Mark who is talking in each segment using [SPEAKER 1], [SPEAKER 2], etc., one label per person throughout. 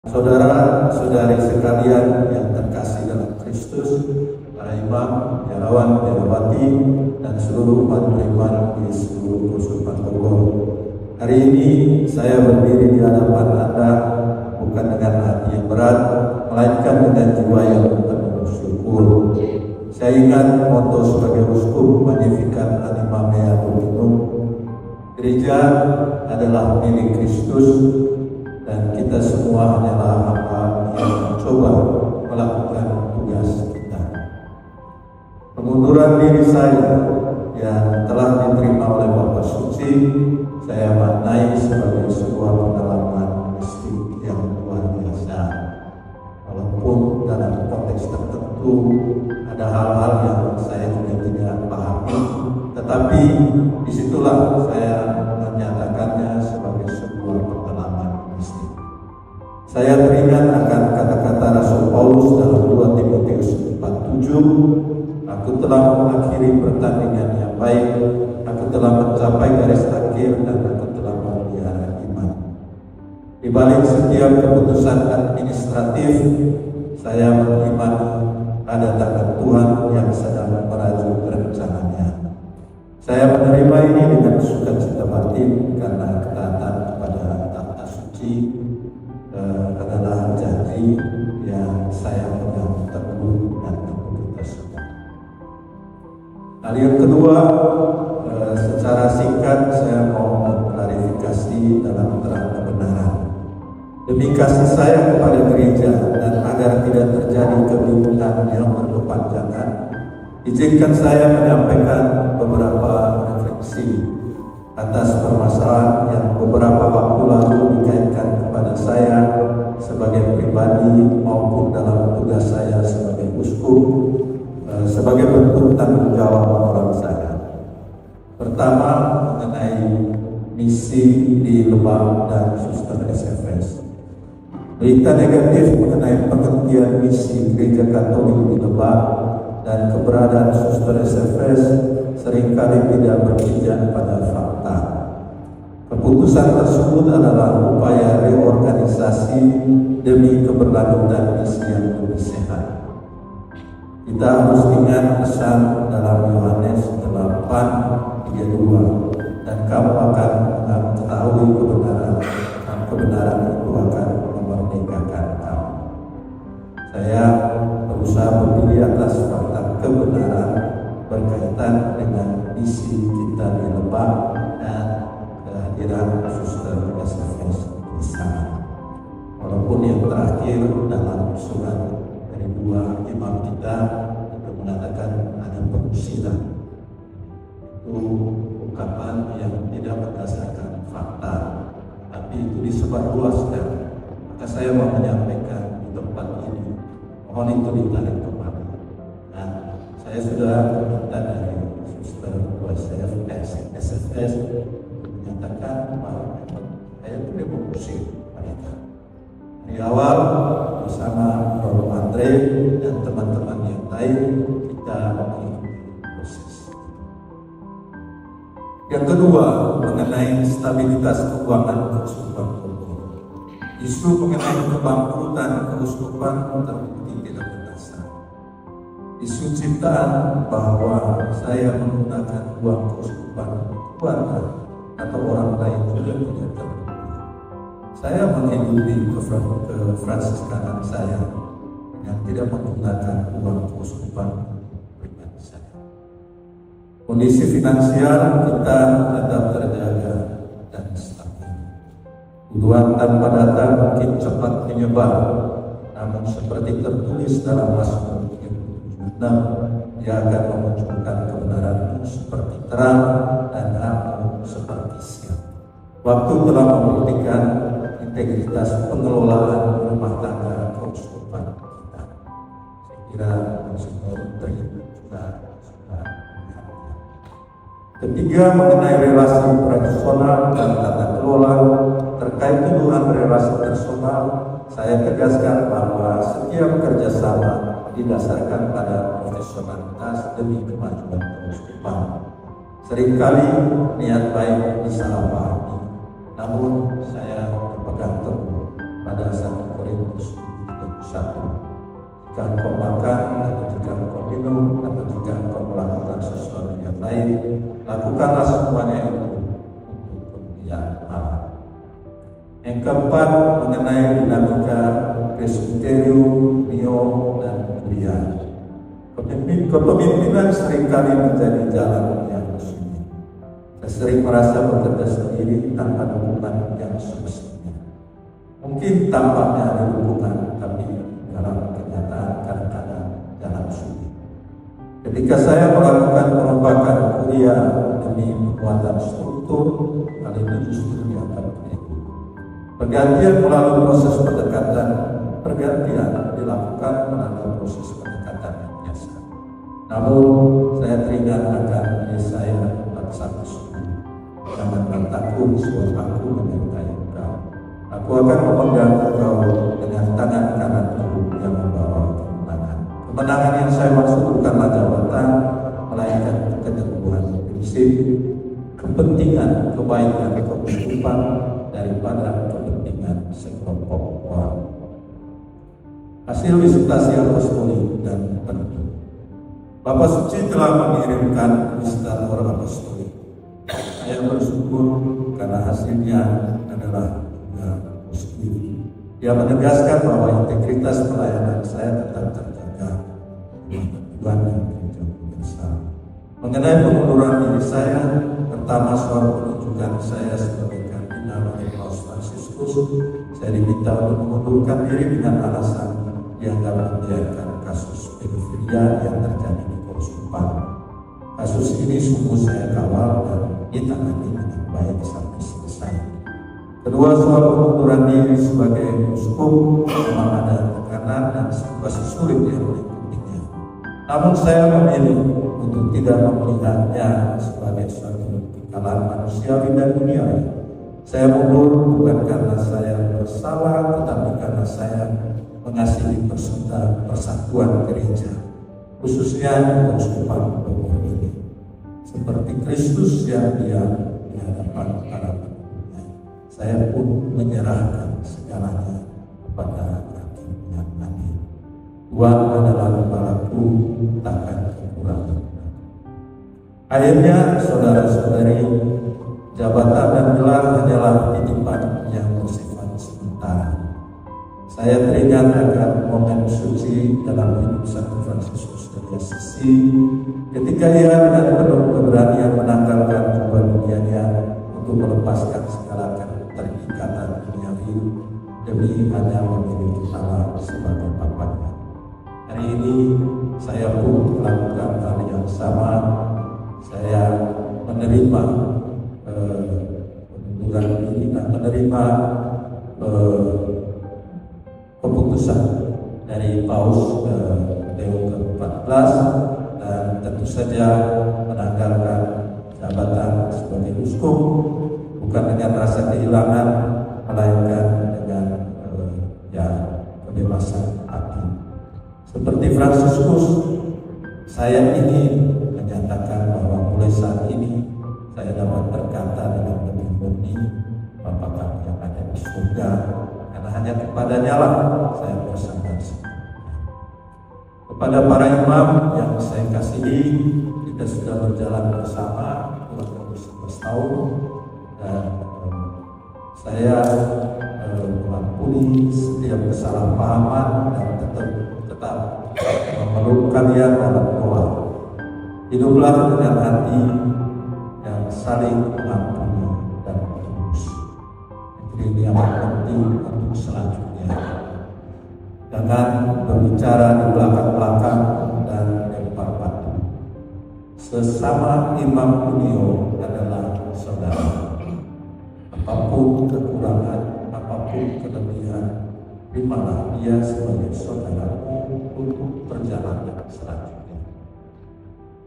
[SPEAKER 1] Saudara-saudari sekalian yang terkasih dalam Kristus, para imam, biarawan, biarawati, dan seluruh umat beriman di seluruh Keuskupan Bogor. Hari ini saya berdiri di hadapan Anda bukan dengan hati yang berat, melainkan dengan jiwa yang penuh syukur. Saya ingat motto sebagai uskup Magnificat Anima Mea Dominum. Gereja adalah milik Kristus, dan kita semua hanyalah hamba yang mencoba melakukan tugas kita. Pengunduran diri saya yang telah diterima oleh Bapak Suci, saya maknai sebagai sebuah pengalaman mistik yang luar biasa. Walaupun dalam konteks tertentu ada hal-hal yang saya juga tidak pahami, tetapi disitulah saya menyatakannya sebagai sebuah pengalaman mistik. Saya teringat akan kata-kata Rasul Paulus dalam 2 Timotius 4:7, aku telah mengakhiri pertandingan yang baik, aku telah mencapai garis akhir, dan aku telah memelihara iman. Di balik setiap keputusan administratif, saya mengimani ada tangan Tuhan yang sedang merajut rencananya. Saya menerima ini dengan sukacita batin karena ketaatan kepada takhta suci adalah janji yang saya pegang teguh dan tentu kita semua. Hal yang kedua, secara singkat saya mau mengklarifikasi dalam terang kebenaran. Demi kasih saya kepada gereja dan agar tidak terjadi kebingungan yang berkepanjangan, izinkan saya menyampaikan beberapa refleksi atas permasalahan yang beberapa waktu lalu dikaitkan kepada saya sebagai pribadi maupun dalam tugas saya sebagai uskup, sebagai bentuk tanggung jawab moral saya. Pertama, mengenai misi di Lebak dan Suster SFS. Berita negatif mengenai pengertian misi Gereja Katolik di Lebak dan keberadaan Suster SFS seringkali tidak berpijak pada fakta. Keputusan tersebut adalah upaya reorganisasi demi keberlanjutan misi yang lebih sehat. Kita harus ingat pesan dalam Yohanes 8:32, dan kamu akan mengetahui kebenaran, dan kebenaran itu akan memerdekakan kamu. Saya berusaha berdiri atas fakta kebenaran berkaitan dengan misi kita di Lebak dan kehadiran Suster SFS di sana. Walaupun yang terakhir dalam surat dari 2 imam kita itu mengatakan ada pengusiran, itu ungkapan yang tidak berdasarkan fakta, tapi itu disebarluaskan. Maka saya mau menyampaikan di tempat ini, mohon itu ditarik kembali. Nah, saya sudah meminta dari Suster SFS menyatakan bahwa saya tidak mengusir mereka. Di awal bersama Romo Andre dan teman-teman yang lain kita mengikuti proses. Yang kedua, mengenai stabilitas keuangan Keuskupan Bogor. Isu mengenai kebangkrutan Keuskupan terbukti tidak berdasar. Isu ciptaan bahwa saya menggunakan uang Keuskupan keluarga atau orang lain juga tidak terbukti. Saya mengikuti kefransiskanan saya yang tidak menggunakan uang Keuskupan pribadi saya. Kondisi finansial kita tetap terjaga dan stabil. Tuduhan tanpa data mungkin cepat menyebar, namun seperti tertulis dalam Mazmur 76, dia akan memunculkan kebenaran seperti terang dan api seperti siang. Waktu telah membuktikan integritas pengelolaan rumah tangga Keuskupan kita. Saya kira Monsignor juga sudah. Ketiga, mengenai relasi personal dan tata kelola. Terkait tuduhan relasi personal, saya tegaskan bahwa setiap kerjasama didasarkan pada profesionalitas demi kemajuan Keuskupan. Seringkali niat baik disalahpahami, namun saya berpegang teguh pada 1 Korintus jika engkau makan, atau jika engkau minum, atau jika engkau melakukan sesuatu yang lain, lakukanlah semuanya itu untuk kemuliaan Allah. Yang keempat, mengenai dinamika presbiterium, neo, dan kuria. Kepemimpinan seringkali menjadi jalan yang sulit. Saya sering merasa bekerja sendiri tanpa dukungan yang semestinya. Mungkin tampaknya ada dukungan, tapi dalam kenyataan kadang-kadang jalan sulit. Ketika saya melakukan perombakan kuliah demi penguatan struktur, hal ini justru dianggap keliru. Pergantian melalui proses pendekatan, pergantian dilakukan melalui proses pendekatan yang biasa. Namun saya teringat akan Yesaya 41:10. Janganlah takut, sebab aku menyertai engkau. Aku akan memegang engkau dengan tangan kananku yang membawa kemenangan. Kemenangan yang saya maksud bukanlah jabatan, melainkan keteguhan prinsip, kepentingan, kebaikan, kehidupan daripada kepentingan sekelompok orang. Hasil visitasi apostolik dan penutup. Bapak Suci telah mengirimkan visitator apostolik. Saya bersyukur karena hasilnya adalah positif. Dia menegaskan bahwa integritas pelayanan saya tetap terjaga dengan tujuan yang besar. Mengenai pengunduran diri saya, pertama soal penunjukan saya sebagai kardinal oleh Paus Fransiskus, saya diminta untuk mengundurkan diri dengan alasan dianggap membiarkan kasus pedofilia yang terjadi di Korsupan. Kasus ini sungguh saya kawal dan ditangani dengan baik sampai selesai. Kedua, soal pengunduran diri sebagai uskup memang ada tekanan dan situasi sulit yang meliputinya. Namun saya memilih untuk tidak melihatnya sebagai suatu kekalahan manusiawi dan duniawi. Saya mundur bukan karena saya bersalah, tetapi karena saya mengasihi persatuan gereja, khususnya Keuskupan Bogor ini. Seperti Kristus yang diam di hadapan para pengikutnya, saya pun menyerahkan segalanya kepada Hakim yang adil. Tuhan adalah kepalaku, takkan kekurangan. Akhirnya, saudara-saudari, jabatan dan gelar hanyalah titipan yang bersifat sementara. Saya teringat akan momen suci dalam hidup Santo Fransiskus dari Assisi ketika ia dengan penuh keberanian menanggalkan jubah dunianya untuk melepaskan segala keterikatan duniawi demi hanya memiliki Allah sebagai Bapaknya. Hari ini saya pun melakukan hal yang sama. Saya menerima pengunduran diri dan menerima keputusan dari Paus Leo ke-14 dan tentu saja menanggalkan jabatan sebagai uskup bukan dengan rasa kehilangan, melainkan dengan kebebasan hati. Seperti Fransiskus, saya ingin menyatakan bahwa mulai saat ini saya dapat berkata dengan lebih murni, Bapa kami yang ada di surga, karena hanya kepadanya lah saya bersandar. Kepada para imam yang saya kasihi, kita sudah berjalan bersama kurang lebih 11 tahun dan saya mengampuni setiap kesalahpahaman dan tetap memeluk kalian dalam doa. Hiduplah dengan hati yang saling mengampuni dan tulus. Ini yang penting untuk selanjutnya. Jangan berbicara di belakang-belakang dan lempar batu. Sesama imam dunia adalah saudara. Apapun kekurangan, apapun kelebihan, terimalah dia sebagai saudaramu untuk perjalanan selanjutnya.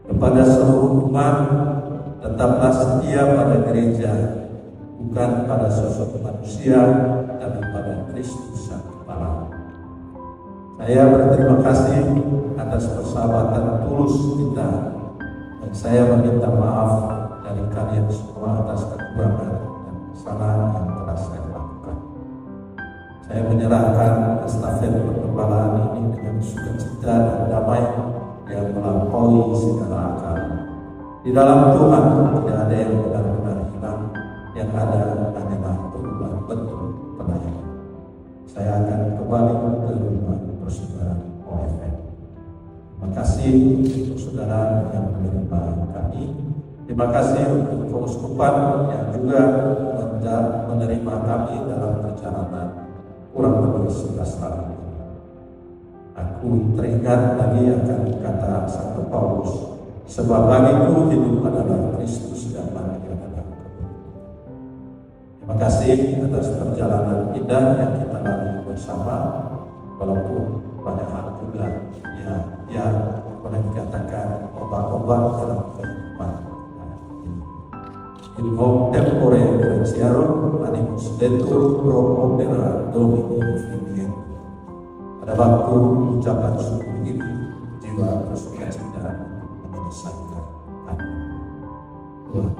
[SPEAKER 1] Kepada seluruh umat, tetaplah setia pada gereja, bukan pada sosok manusia, tapi pada Kristus Sang Kepala. Saya berterima kasih atas persahabatan tulus kita, dan saya meminta maaf dari kalian semua atas kekurangan dan kesalahan yang telah saya lakukan. Saya menyerahkan estafet pergembalaan ini dengan sukacita dan damai yang melampaui segala akal. Di dalam Tuhan tidak ada yang benar-benar hilang, yang ada hanyalah perubahan bentuk pelayanan. Saya akan kembali ke rumah persaudaraan OFM. Terima kasih untuk saudara yang menerima kami. Terima kasih untuk keuskupan yang juga menerima kami dalam perjalanan kurang lebih 11 tahun. Aku teringat lagi akan kata Santo Paulus, sebab bagiku hidup adalah Kristus dan mati adalah kemuliaan. Terima kasih atas perjalanan indah yang kita lalui bersama, walaupun banyak hal juga yang boleh dikatakan obat-obat dalam kehidupan. In hoc tempore gratiarum animus detur pro opera Domini Filiet. Pada waktu ucapan syukur ini, jiwa bersukacita menyelesaikan hati. Tuhan.